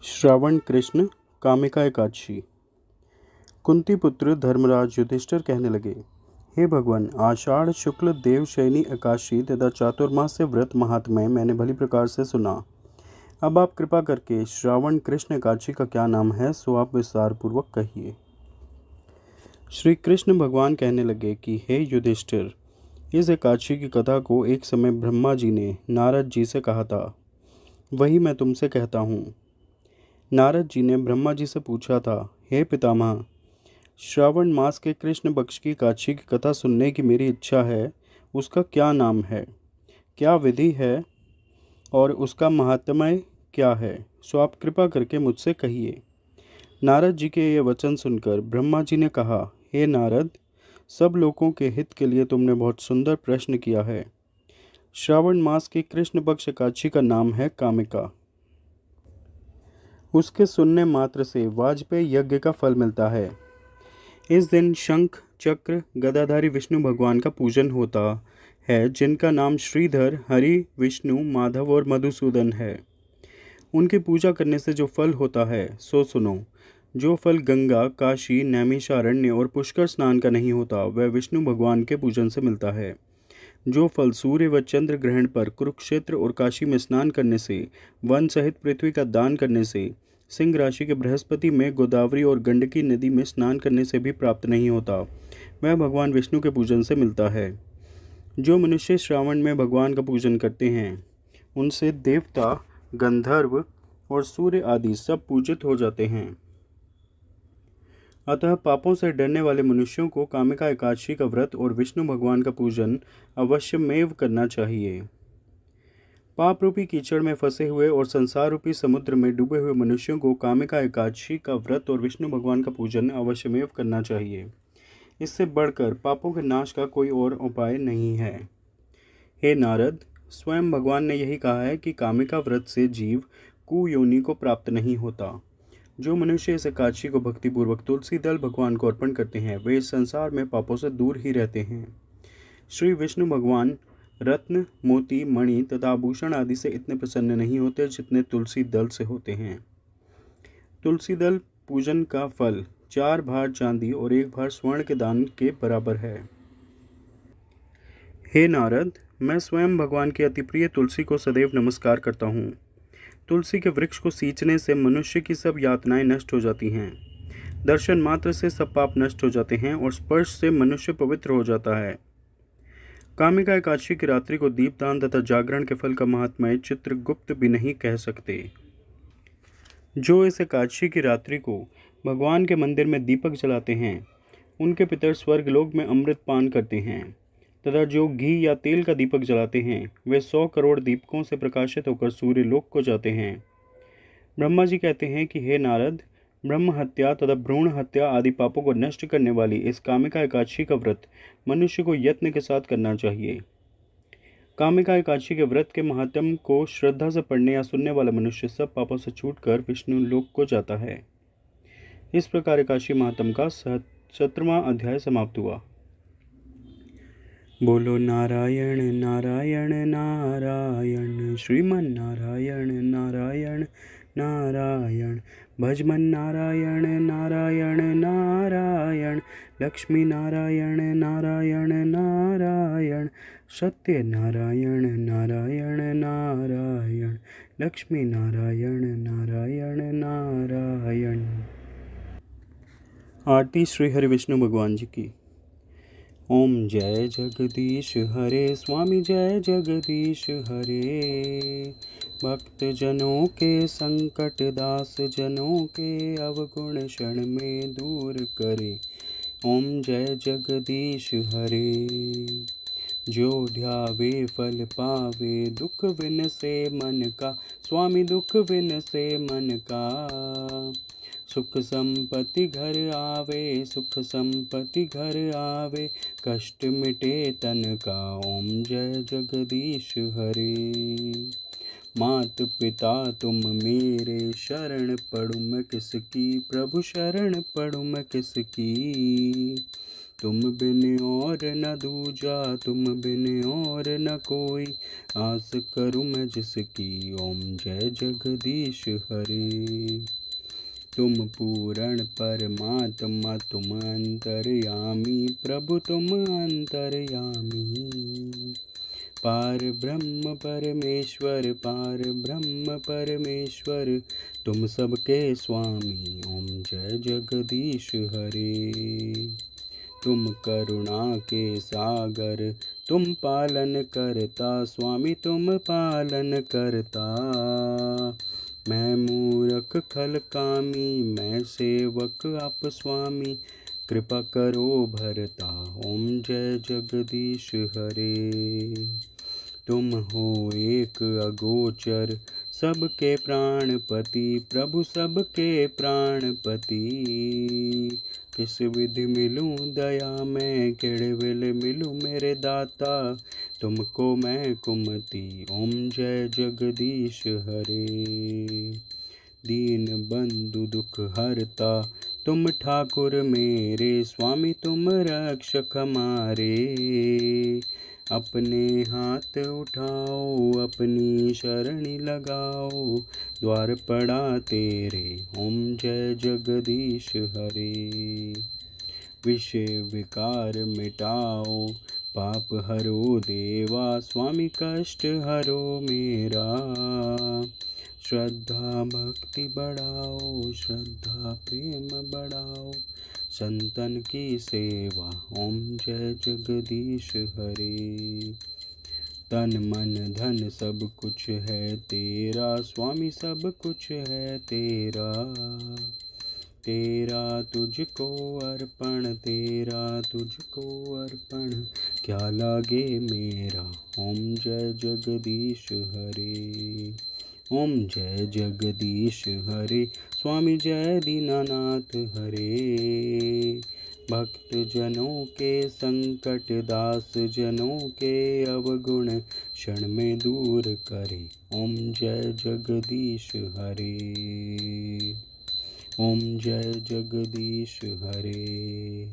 श्रावण कृष्ण कामिका एकादशी। कुंती पुत्र धर्मराज युधिष्ठिर कहने लगे, हे भगवान, आषाढ़ शुक्ल देवशयनी एकादशी तथा चातुर्मास्य व्रत महात्म्य मैंने भली प्रकार से सुना। अब आप कृपा करके श्रावण कृष्ण एकादशी का क्या नाम है, सो आप विस्तार पूर्वक कहिए। श्री कृष्ण भगवान कहने लगे कि हे युधिष्ठिर, इस एकादशी की कथा को एक समय ब्रह्मा जी ने नारद जी से कहा था, वही मैं तुमसे कहता हूँ। नारद जी ने ब्रह्मा जी से पूछा था, हे पितामह, श्रावण मास के कृष्ण पक्ष की एकादशी की कथा सुनने की मेरी इच्छा है, उसका क्या नाम है, क्या विधि है और उसका महात्म्य क्या है, सो आप कृपा करके मुझसे कहिए। नारद जी के ये वचन सुनकर ब्रह्मा जी ने कहा, हे नारद, सब लोगों के हित के लिए तुमने बहुत सुंदर प्रश्न किया है। श्रावण मास की कृष्ण पक्ष एकादशी का नाम है कामिका। उसके सुनने मात्र से वाजपेयी यज्ञ का फल मिलता है। इस दिन शंख चक्र गदाधारी विष्णु भगवान का पूजन होता है, जिनका नाम श्रीधर, हरि, विष्णु, माधव और मधुसूदन है। उनकी पूजा करने से जो फल होता है सो सुनो। जो फल गंगा, काशी, नैमिषारण्य और पुष्कर स्नान का नहीं होता, वह विष्णु भगवान के पूजन से मिलता है। जो फल सूर्य व चंद्र ग्रहण पर कुरुक्षेत्र और काशी में स्नान करने से, वन सहित पृथ्वी का दान करने से, सिंह राशि के बृहस्पति में गोदावरी और गंडकी नदी में स्नान करने से भी प्राप्त नहीं होता, वह भगवान विष्णु के पूजन से मिलता है। जो मनुष्य श्रावण में भगवान का पूजन करते हैं, उनसे देवता, गंधर्व और सूर्य आदि सब पूजित हो जाते हैं। अतः पापों से डरने वाले मनुष्यों को कामिका एकादशी का व्रत और विष्णु भगवान का पूजन अवश्यमेव करना चाहिए। पाप रूपी कीचड़ में फंसे हुए और संसार रूपी समुद्र में डूबे हुए मनुष्यों को कामिका एकादशी का व्रत और विष्णु भगवान का पूजन अवश्यमेव करना चाहिए। इससे बढ़कर पापों के नाश का कोई और उपाय नहीं है। हे नारद, स्वयं भगवान ने यही कहा है कि कामिका व्रत से जीव कुयोनि को प्राप्त नहीं होता। जो मनुष्य इस एकादशी को भक्तिपूर्वक तुलसी दल भगवान को अर्पण करते हैं, वे इस संसार में पापों से दूर ही रहते हैं। श्री विष्णु भगवान रत्न, मोती, मणि तथा आभूषण आदि से इतने प्रसन्न नहीं होते जितने तुलसी दल से होते हैं। तुलसी दल पूजन का फल 4 भार चांदी और 1 भार स्वर्ण के दान के बराबर है। हे नारद, मैं स्वयं भगवान की अति प्रिय तुलसी को सदैव नमस्कार करता हूँ। तुलसी के वृक्ष को सींचने से मनुष्य की सब यातनाएं नष्ट हो जाती हैं। दर्शन मात्र से सब पाप नष्ट हो जाते हैं और स्पर्श से मनुष्य पवित्र हो जाता है। कामिका एकादशी की रात्रि को दीपदान तथा जागरण के फल का महात्म्य चित्रगुप्त भी नहीं कह सकते। जो इस एकादशी की रात्रि को भगवान के मंदिर में दीपक जलाते हैं, उनके पितर स्वर्गलोक में अमृत पान करते हैं, तथा जो घी या तेल का दीपक जलाते हैं, वे 100 करोड़ दीपकों से प्रकाशित होकर सूर्य लोक को जाते हैं। ब्रह्मा जी कहते हैं कि हे नारद, ब्रह्म हत्या तथा भ्रूण हत्या आदि पापों को नष्ट करने वाली इस कामिका एकादशी का व्रत मनुष्य को यत्न के साथ करना चाहिए। कामिका एकादशी के व्रत के महात्म को श्रद्धा से पढ़ने या सुनने वाला मनुष्य सब पापों से छूटकर विष्णु लोक को जाता है। इस प्रकार एकादशी महात्म का 17वां अध्याय समाप्त हुआ। बोलो नारायण नारायण नारायण, श्रीमन नारायण नारायण नारायण, भजमन नारायण नारायण नारायण, लक्ष्मी नारायण नारायण नारायण, सत्य नारायण नारायण नारायण, लक्ष्मी नारायण नारायण नारायण। आरती श्री हरि विष्णु भगवान जी की। ओम जय जगदीश हरे, स्वामी जय जगदीश हरे। भक्त जनों के संकट, दास जनों के अवगुण क्षण में दूर करे। ओम जय जगदीश हरे। जो ध्यावे फल पावे, दुख विन से मन का, स्वामी दुख विन से मन का। सुख संपत्ति घर आवे, सुख संपत्ति घर आवे, कष्ट मिटे तन का। ओम जय जगदीश हरे। मात पिता तुम मेरे, शरण पढ़ूँ मैं किसकी, प्रभु शरण पढ़ूँ मैं किसकी। तुम बिन और न दूजा, तुम बिन और न कोई, आस करूँ मैं जिसकी, ओम जय जगदीश हरे। तुम पूर्ण परमात्मा, तुम अंतर्यामी, प्रभु तुम अंतर्यामी। पार ब्रह्म परमेश्वर, पार ब्रह्म परमेश्वर, तुम सबके स्वामी, ओम जय जगदीश हरे। तुम करुणा के सागर, तुम पालन करता, स्वामी तुम पालन करता। मैं मूर्ख खल कामी, मैं सेवक आप स्वामी, कृपा करो भरता, ओम जय जगदीश हरे। तुम हो एक अगोचर, सबके प्राणपति, प्रभु सबके प्राणपति। किस विधि मिलूं दया मैं, केड़े वेले मिलूं मेरे दाता, तुमको मैं कुमति, ओम जय जगदीश हरे। दीन बंधु दुख हरता, तुम ठाकुर मेरे, स्वामी तुम रक्षक हमारे। अपने हाथ उठाओ, अपनी शरणी लगाओ, द्वार पड़ा तेरे, ओम जय जगदीश हरे। विषय विकार मिटाओ, पाप हरो देवा, स्वामी कष्ट हरो मेरा। श्रद्धा भक्ति बढ़ाओ, श्रद्धा प्रेम बढ़ाओ, संतन की सेवा, ओम जय जगदीश हरे। तन मन धन सब कुछ है तेरा, स्वामी सब कुछ है तेरा। तेरा तुझको अर्पण, तेरा तुझको अर्पण, क्या लागे मेरा, ओम जय जगदीश हरे। ओम जय जगदीश हरे, स्वामी जय दीनानाथ हरे। भक्त जनों के संकट, दास जनों के अवगुण, क्षण में दूर करे, ओम जय जगदीश हरे। ओम जय जगदीश हरे।